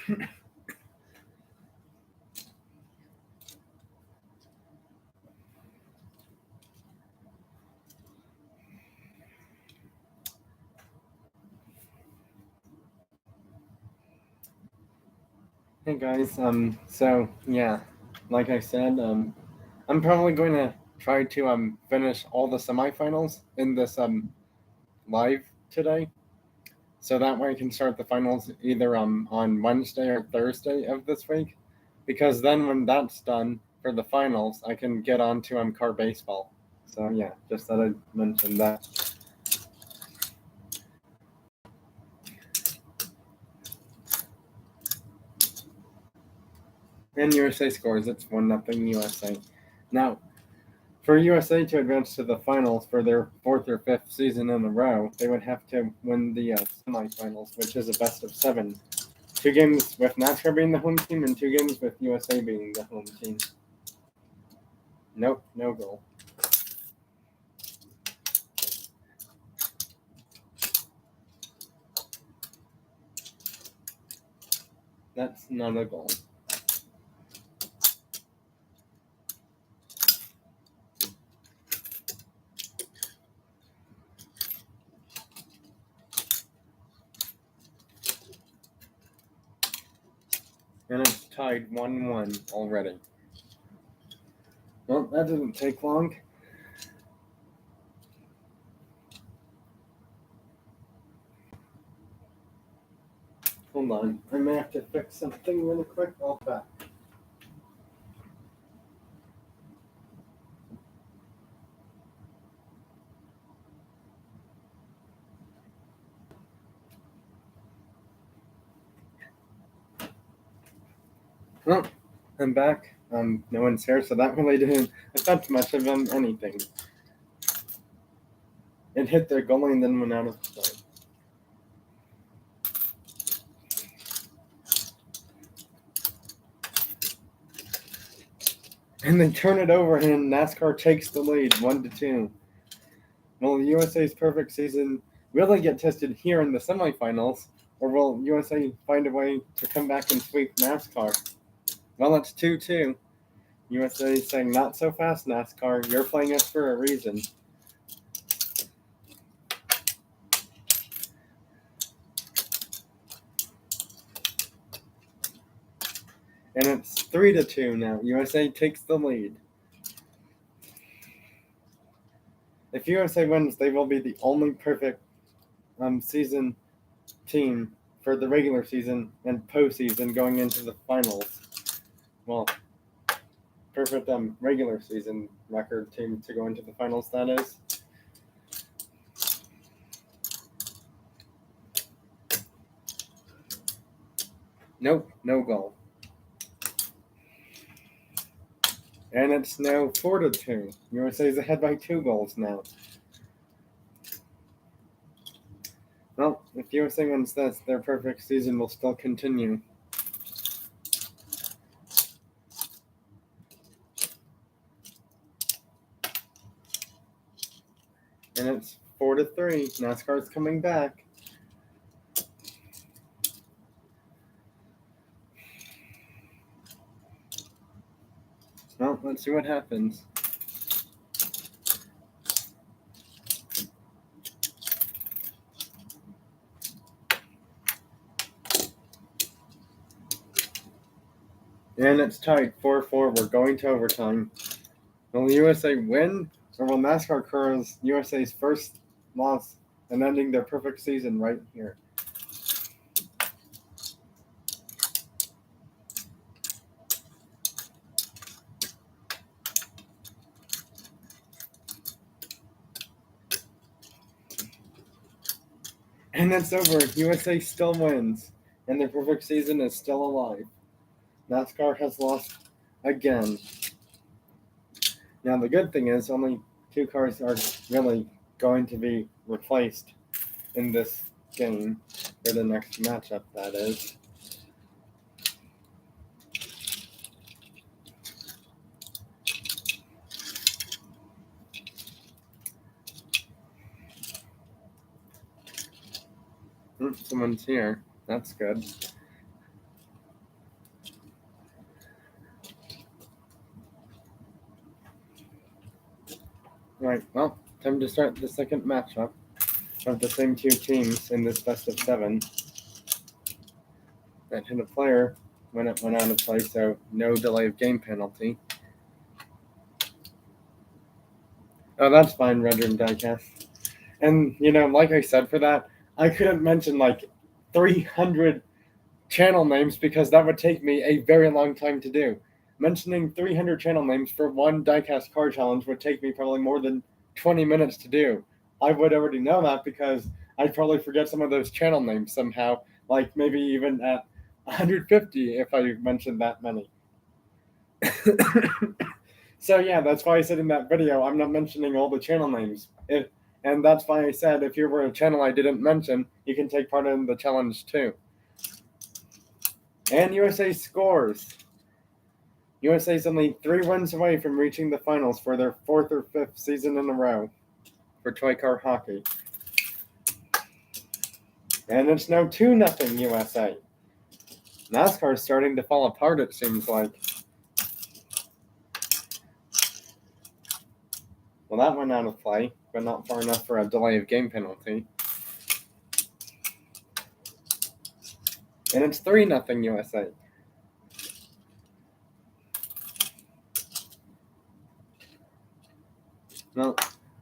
Hey guys, so yeah, like I said, I'm probably going to try to finish all the semifinals in this live today, so that way I can start the finals either on Wednesday or Thursday of this week, because then when that's done for the finals, I can get on to car baseball. So yeah, just thought I'd mention that. And USA scores, it's 1-0 USA. Now, for USA to advance to the finals for their fourth or fifth season in a row, they would have to win the semifinals, which is a best of 7. 2 games with NASCAR being the home team and 2 games with USA being the home team. Nope, no goal. That's not a goal. And it's tied 1-1 already. Well, that didn't take long. Hold on, I may have to fix something really quick. I'll be back. Well, I'm back. No one's here, so that really didn't affect much of anything. It hit their goalie and then went out of play. And they turn it over, and NASCAR takes the lead, 1-2. Will USA's perfect season really get tested here in the semifinals, or will USA find a way to come back and sweep NASCAR? Well, it's 2-2. USA is saying, not so fast, NASCAR. You're playing us for a reason. And it's 3-2 now. USA takes the lead. If USA wins, they will be the only perfect season team for the regular season and postseason going into the finals. Well, perfect regular season record team to go into the finals, that is. Nope, no goal. And it's now 4-2. USA is ahead by 2 goals now. Well, if USA wins this, their perfect season will still continue. And it's 4-3. NASCAR's coming back. Well, let's see what happens. And it's tied 4-4. We're going to overtime. Will USA win, or will NASCAR cause USA's first loss and ending their perfect season right here? And it's over. USA still wins, and their perfect season is still alive. NASCAR has lost again. Now, the good thing is only 2 cars are really going to be replaced in this game for the next matchup, that is. Someone's here. That's good. Right, well, time to start the second matchup of the same two teams in this best of 7. That hit a player when it went out of play, so no delay of game penalty. Oh, that's fine, Redrum Diecast. And, like I said for that, I couldn't mention like 300 channel names because that would take me a very long time to do. Mentioning 300 channel names for one diecast card challenge would take me probably more than 20 minutes to do. I would already know that because I'd probably forget some of those channel names somehow, like maybe even at 150 if I mentioned that many. So yeah, that's why I said in that video I'm not mentioning all the channel names. And that's why I said if you were a channel I didn't mention, you can take part in the challenge too. And USA scores. USA is only 3 wins away from reaching the finals for their 4th or 5th season in a row for toy car hockey. And it's now 2-0 USA. NASCAR is starting to fall apart, it seems like. Well, that went out of play, but not far enough for a delay of game penalty. And it's 3-0 USA. Well,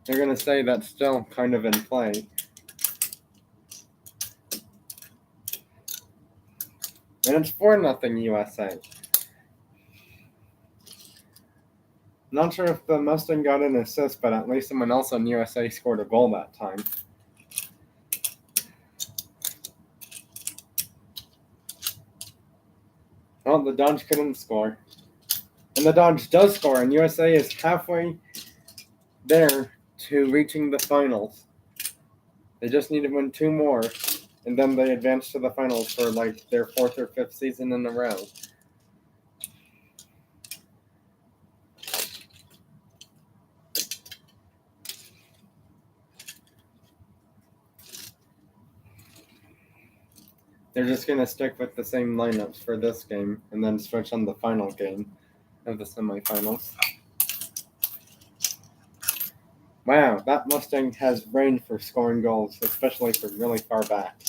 they're going to say that's still kind of in play. And it's 4-0 USA. Not sure if the Mustang got an assist, but at least someone else on USA scored a goal that time. Well, the Dodge couldn't score. And the Dodge does score, and USA is halfway there to reaching the finals. They just need to win 2 more, and then they advance to the finals for like their 4th or 5th season in a row. They're just going to stick with the same lineups for this game and then switch on the final game of the semifinals. Wow, that Mustang has range for scoring goals, especially from really far back.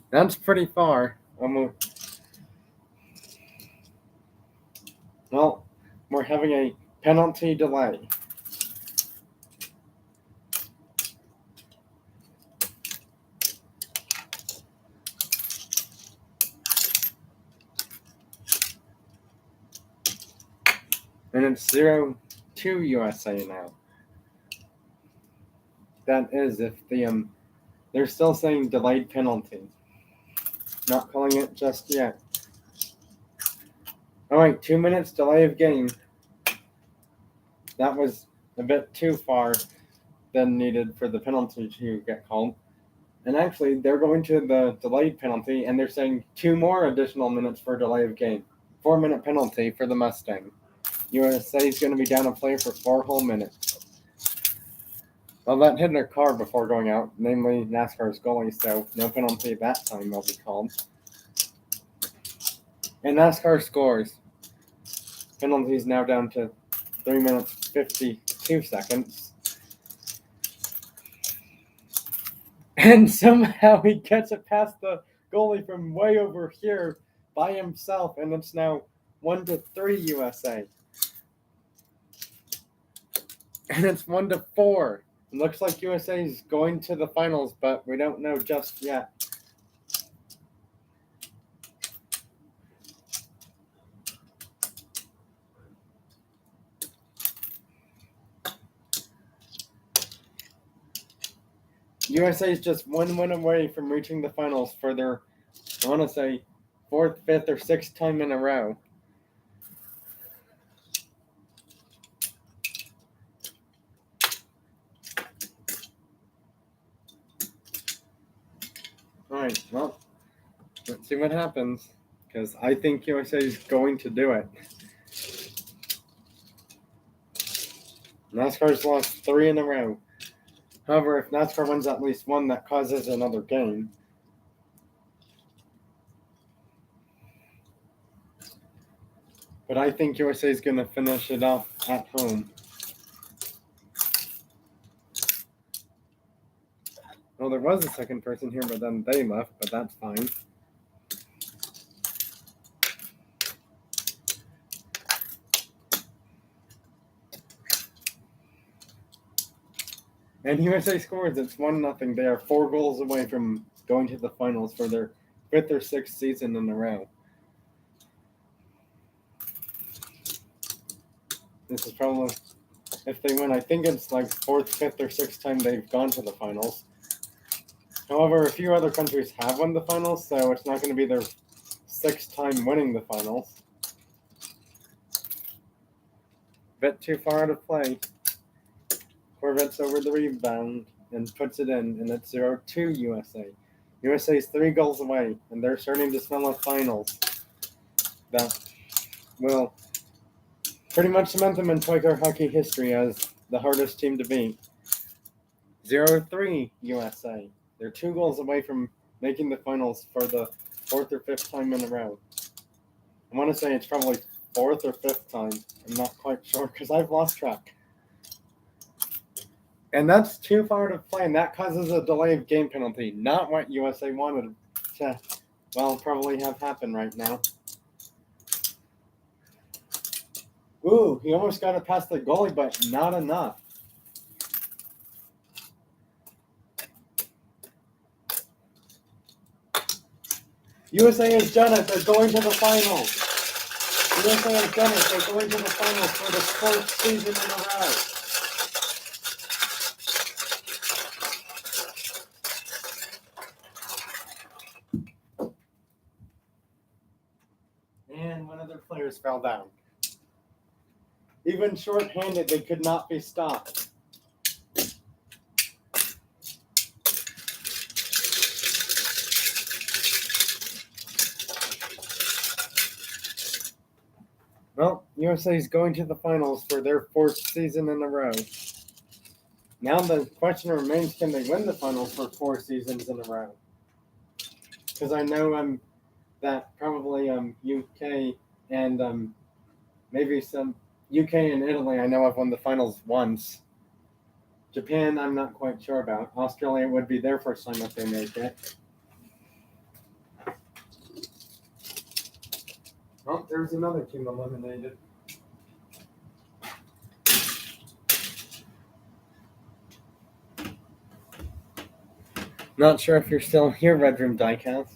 That's pretty far. Well, we're having a penalty delay. And it's 0-2 USA now. That is if they're still saying delayed penalty. Not calling it just yet. Alright, 2 minutes delay of game. That was a bit too far than needed for the penalty to get called. And actually, they're going to the delayed penalty, and they're saying 2 more additional minutes for delay of game. 4-minute penalty for the Mustang. USA is going to be down a player for 4 whole minutes. Well, that hit their car before going out, namely NASCAR's goalie, so no penalty that time will be called. And NASCAR scores. Penalty is now down to 3 minutes 52 seconds. And somehow he gets it past the goalie from way over here by himself, and it's now 1-3 USA. And it's 1-4. It looks like USA is going to the finals, but we don't know just yet. USA is just 1 win away from reaching the finals for their, I want to say, 4th, 5th, or 6th time in a row. Alright, well, let's see what happens, because I think USA is going to do it. NASCAR's lost 3 in a row. However, if NASCAR wins at least one, that causes another game. But I think USA is going to finish it off at home. Well, there was a second person here, but then they left, but that's fine. And USA scores. It's 1-0. They are 4 goals away from going to the finals for their 5th or 6th season in a row. This is probably, if they win, I think it's like 4th, 5th, or 6th time they've gone to the finals. However, a few other countries have won the finals, so it's not going to be their 6th time winning the finals. Bit too far out of play. Corvette's over the rebound and puts it in, and it's 0-2 USA. USA is 3 goals away, and they're starting to smell of finals. That will pretty much cement them in Quaker hockey history as the hardest team to beat. 0-3 USA. They're 2 goals away from making the finals for the 4th or 5th time in a row. I want to say it's probably 4th or 5th time. I'm not quite sure because I've lost track. And that's too far to play, and that causes a delay of game penalty. Not what USA wanted to, probably have happen right now. Ooh, he almost got it past the goalie, but not enough. USA has done it. They're going to the finals. USA has done it. They're going to the finals for the 4th season in a row. And one of their players fell down. Even short-handed, they could not be stopped. Well, USA is going to the finals for their 4th season in a row. Now the question remains, can they win the finals for 4 seasons in a row? Because I know that probably UK and maybe some UK and Italy I know have won the finals once. Japan I'm not quite sure about. Australia would be their first time if they make it. Oh, there's another team eliminated. Not sure if you're still here, Red Room Diecast.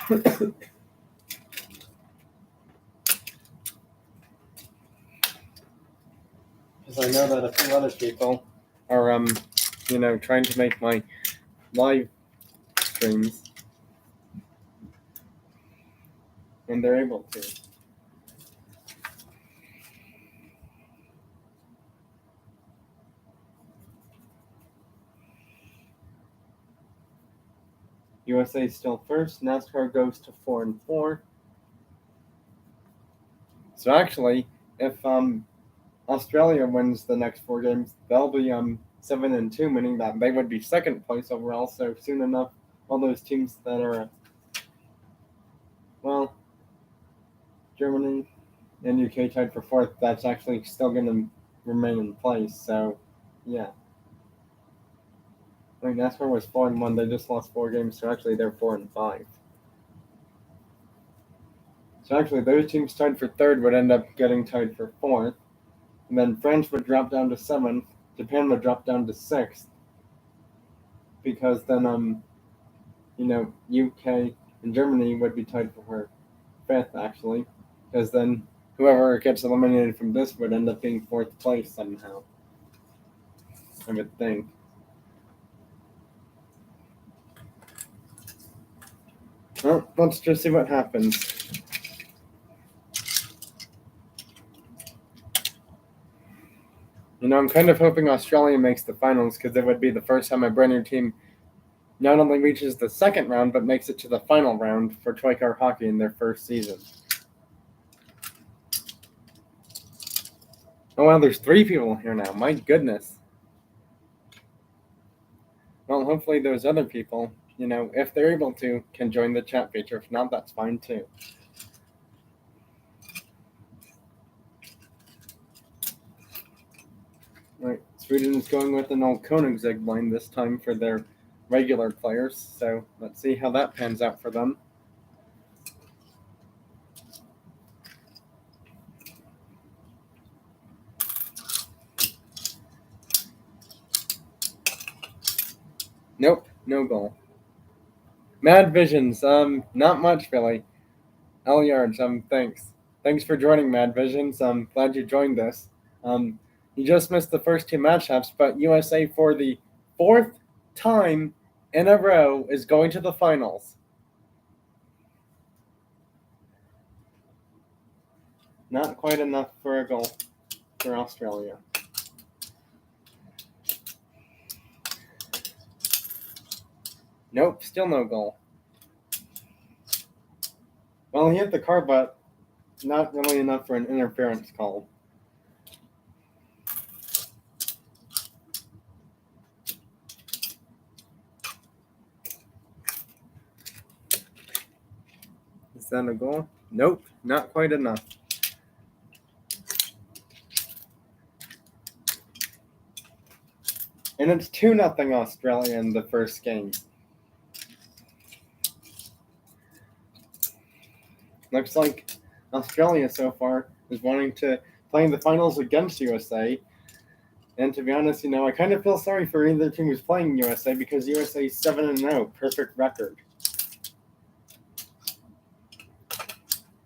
Because I know that a few other people are trying to make my live streams, and they're able to. USA is still first. NASCAR goes to 4-4. So actually, if Australia wins the next 4 games, they'll be 7-2, meaning that they would be second place overall. So soon enough, all those teams that are Germany and UK tied for 4th, that's actually still going to remain in place. So yeah. I mean, NASCAR was 4-1. They just lost 4 games, so actually they're 4-5. So actually, those teams tied for 3rd would end up getting tied for 4th, and then France would drop down to 7th. Japan would drop down to 6th, because then UK and Germany would be tied for 5th actually, because then whoever gets eliminated from this would end up being 4th place somehow. I would think. Well, let's just see what happens. I'm kind of hoping Australia makes the finals because it would be the first time a brand new team not only reaches the second round, but makes it to the final round for Toy Car Hockey in their first season. Oh wow, there's 3 people here now. My goodness. Well, hopefully those other people, if they're able to, can join the chat feature. If not, that's fine too. Right, Sweden is going with an old Koenigsegg line this time for their regular players, so let's see how that pans out for them. Nope, no goal. Mad Visions, not much really. Elyards, thanks. Thanks for joining, Mad Visions. I'm glad you joined us. You just missed the first 2 matchups, but USA for the 4th time in a row is going to the finals. Not quite enough for a goal for Australia. Nope, still no goal. Well, he hit the car, but not really enough for an interference call. Is that a goal? Nope, not quite enough. And it's 2-0 Australia in the first game. Looks like Australia so far is wanting to play in the finals against USA. And to be honest, I kind of feel sorry for either team who's playing USA because USA is 7-0, perfect record.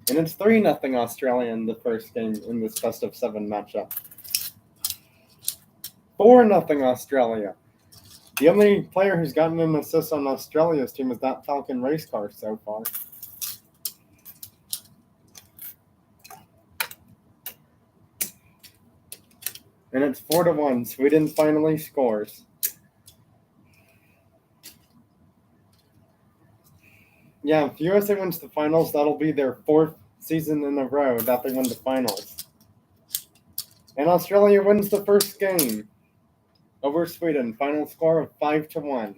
And it's 3-0 Australia in the first game in this best of 7 matchup. 4-0 Australia. The only player who's gotten an assist on Australia's team is that Falcon race car so far. And it's 4-1. Sweden finally scores. Yeah, if USA wins the finals, that'll be their 4th season in a row that they win the finals. And Australia wins the first game over Sweden. Final score of 5-1.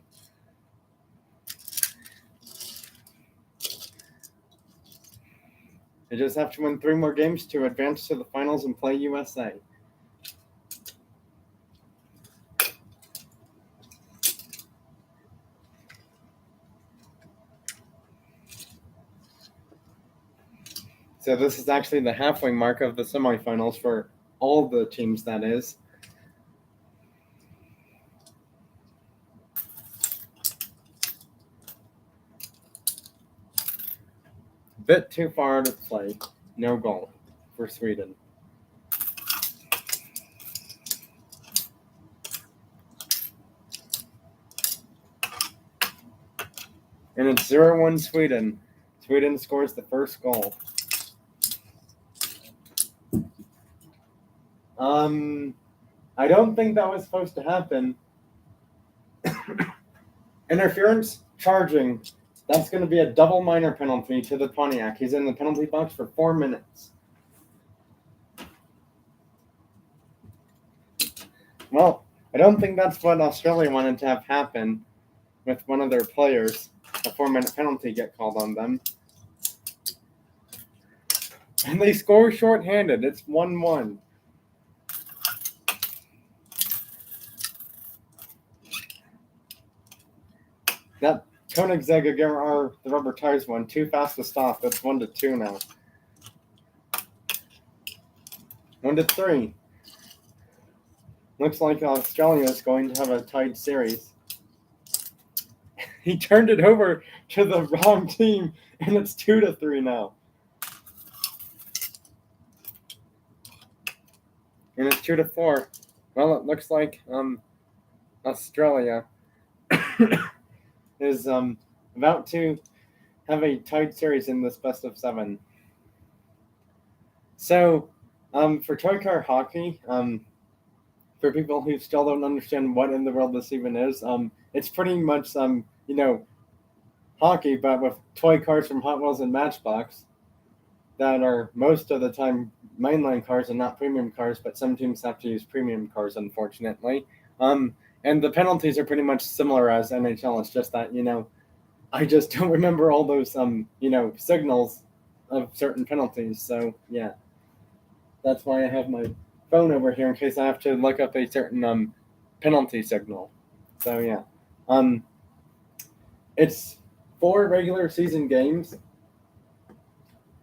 They just have to win 3 more games to advance to the finals and play USA. So this is actually the halfway mark of the semifinals for all the teams, that is. Bit too far to play. No goal for Sweden. And it's 0-1 Sweden. Sweden scores the first goal. I don't think that was supposed to happen. Interference, charging. That's going to be a double minor penalty to the Pontiac. He's in the penalty box for 4 minutes. Well, I don't think that's what Australia wanted to have happen with one of their players. A 4-minute penalty get called on them. And they score shorthanded. It's 1-1. That Koenigsegg or the rubber tires one, too fast to stop. It's 1-2 now. 1-3. Looks like Australia is going to have a tied series. He turned it over to the wrong team, and it's 2-3 now. And it's 2-4. Well, it looks like Australia is about to have a tied series in this best of 7. So, for Toy Car Hockey, for people who still don't understand what in the world this even is, it's pretty much hockey, but with toy cars from Hot Wheels and Matchbox that are most of the time mainline cars and not premium cars, but some teams have to use premium cars, unfortunately. And the penalties are pretty much similar as NHL. It's just that, I just don't remember all those, signals of certain penalties. So, yeah, that's why I have my phone over here in case I have to look up a certain penalty signal. So, yeah. It's 4 regular season games.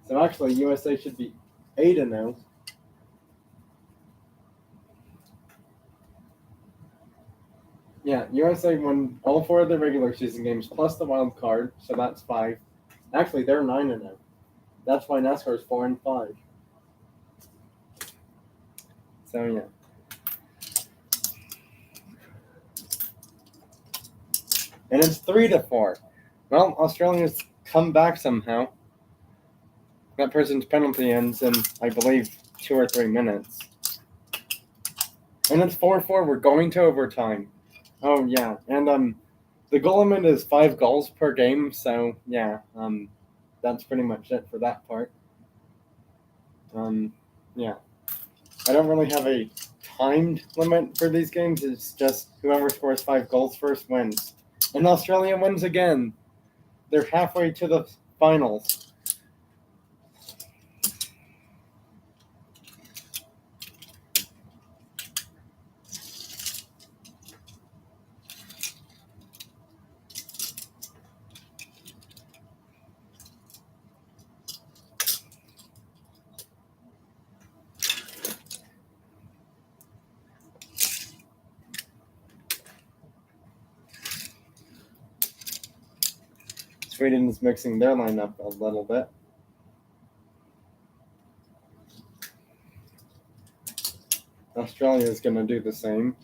So actually, USA should be 8-0. Yeah, USA won all 4 of the regular season games plus the wild card, so that's 5. Actually, they're 9-0. That's why NASCAR is 4-5. So yeah. And it's 3-4. Well, Australia's come back somehow. That person's penalty ends in, I believe, 2 or 3 minutes. And it's 4-4. We're going to overtime. Oh yeah, and the goal limit is 5 goals per game. So yeah, that's pretty much it for that part. Yeah, I don't really have a timed limit for these games. It's just whoever scores 5 goals first wins. And Australia wins again. They're halfway to the finals. Sweden is mixing their lineup a little bit. Australia is going to do the same.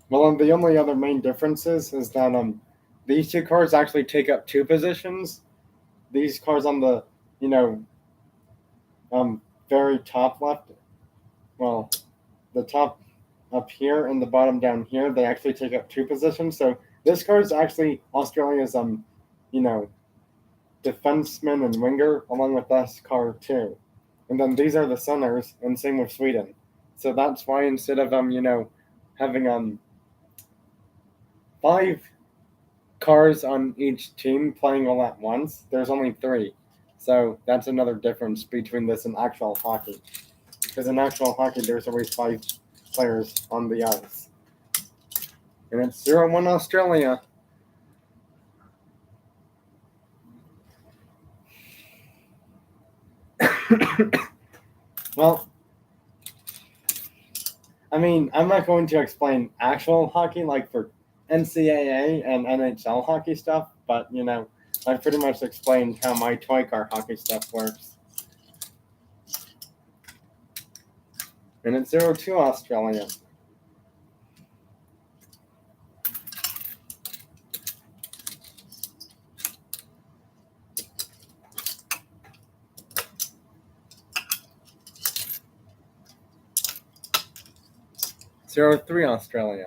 Well, and the only other main differences is that these 2 cars actually take up 2 positions. These cars on the very top left, well, the top up here and the bottom down here, they actually take up 2 positions. So this car is actually Australia's defenseman and winger, along with this car too. And then these are the centers, and same with Sweden. So that's why instead of having 5 cars on each team playing all at once, there's only 3. So that's another difference between this and actual hockey. Because in actual hockey, there's always 5 players on the ice. And it's 0-1 Australia. Well, I mean, I'm not going to explain actual hockey like for NCAA and NHL hockey stuff, but I pretty much explained how my toy car hockey stuff works. And it's 0-2 Australia. Zero 3 Australia.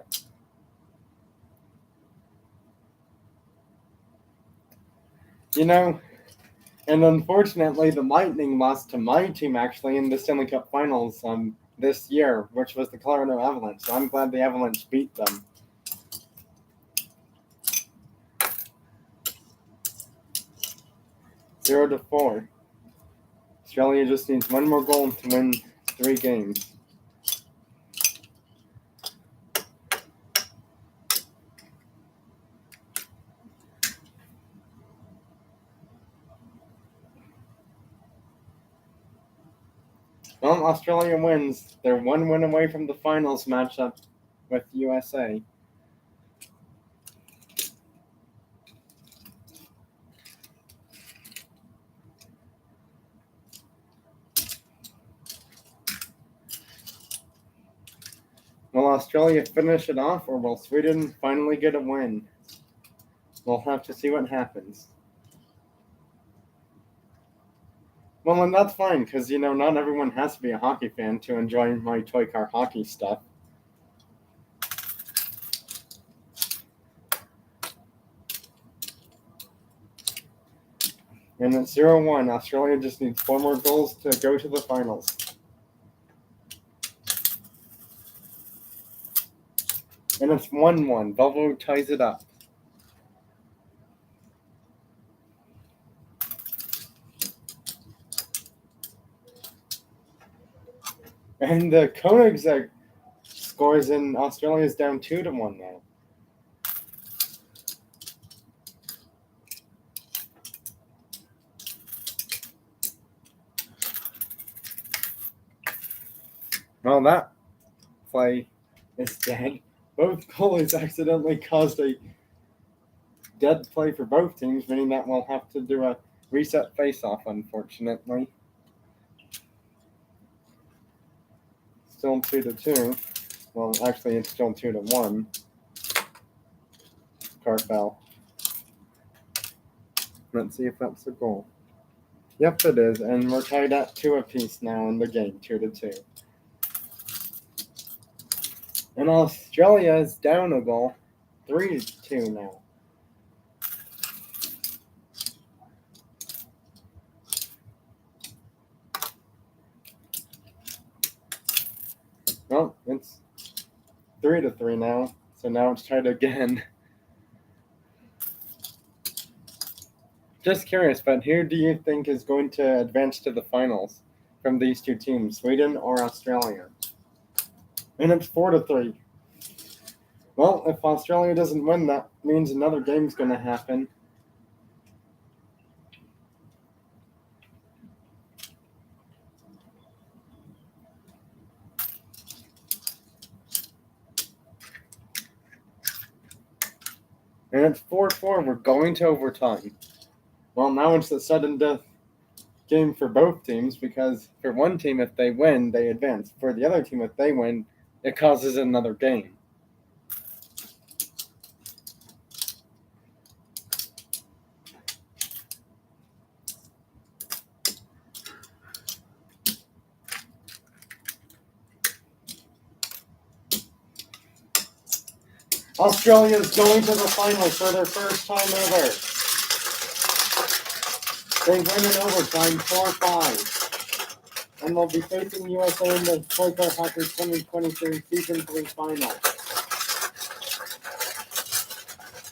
And unfortunately, the Lightning lost to my team actually in the Stanley Cup Finals this year, which was the Colorado Avalanche. So I'm glad the Avalanche beat them. 0-4. Australia just needs 1 more goal to win 3 games. Well, Australia wins. They're 1 win away from the finals matchup with USA. Will Australia finish it off, or will Sweden finally get a win? We'll have to see what happens. Well, and that's fine, because, not everyone has to be a hockey fan to enjoy my toy car hockey stuff. And it's 0-1. Australia just needs 4 more goals to go to the finals. And it's 1-1. Volvo ties it up. And the Koenigsegg scores in Australia's down 2-1 now. Well, that play is dead. Both goalies accidentally caused a dead play for both teams, meaning that we'll have to do a reset face-off, unfortunately. Still 2-2. Well, actually, it's still 2-1. Carfell. Let's see if that's a goal. Yep, it is, and we're tied at 2 apiece now in the game, 2-2. And Australia is down a goal, 3-2 now. Well, it's 3-3 now, so now it's tied again. Just curious, but who do you think is going to advance to the finals from these two teams, Sweden or Australia? And it's 4-3. Well, if Australia doesn't win, that means another game's going to happen. And it's 4-4. We're going to overtime. Well, now it's a sudden death game for both teams, because for one team, if they win, they advance. For the other team, if they win, it causes another game. Australia is going to the finals for their first time ever. They win in overtime 4-5. And they'll be facing USA in the Toy Car Hockey 2023 Season 3 final.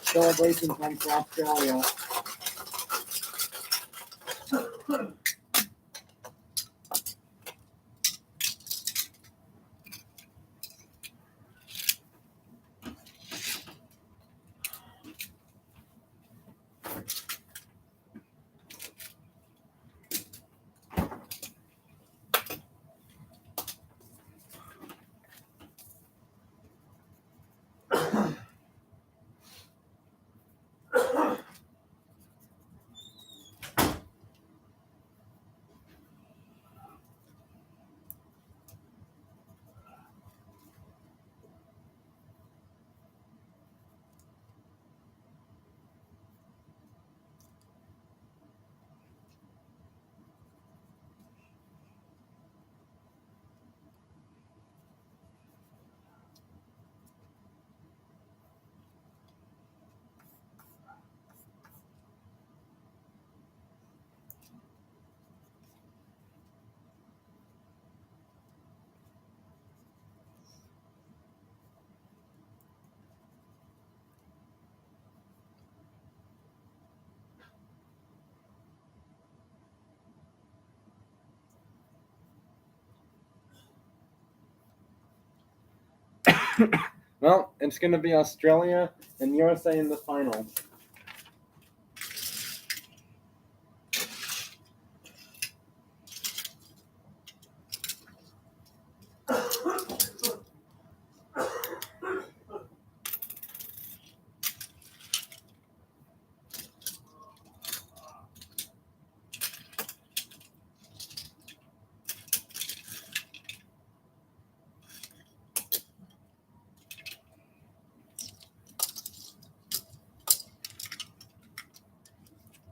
Celebration time for Australia. Well, it's going to be Australia and USA in the finals.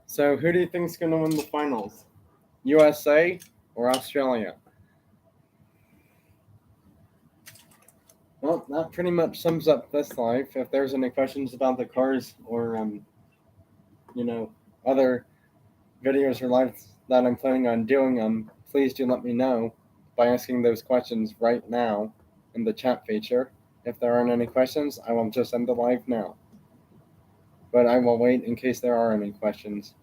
So who do you think is going to win the finals? USA or Australia? Well, that pretty much sums up this live. If there's any questions about the cars or other videos or lives that I'm planning on doing, please do let me know by asking those questions right now in the chat feature. If there aren't any questions, I will just end the live now. But I will wait in case there are any questions.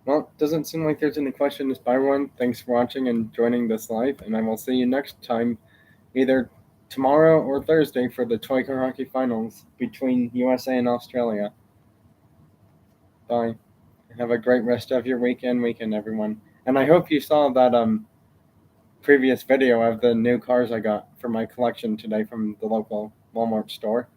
Well, doesn't seem like there's any questions by everyone. Thanks for watching and joining this live, and I will see you next time, either tomorrow or Thursday, for the Toy Car Hockey Finals between USA and Australia. Bye. Have a great rest of your weekend, everyone. And I hope you saw that previous video of the new cars I got for my collection today from the local Walmart store.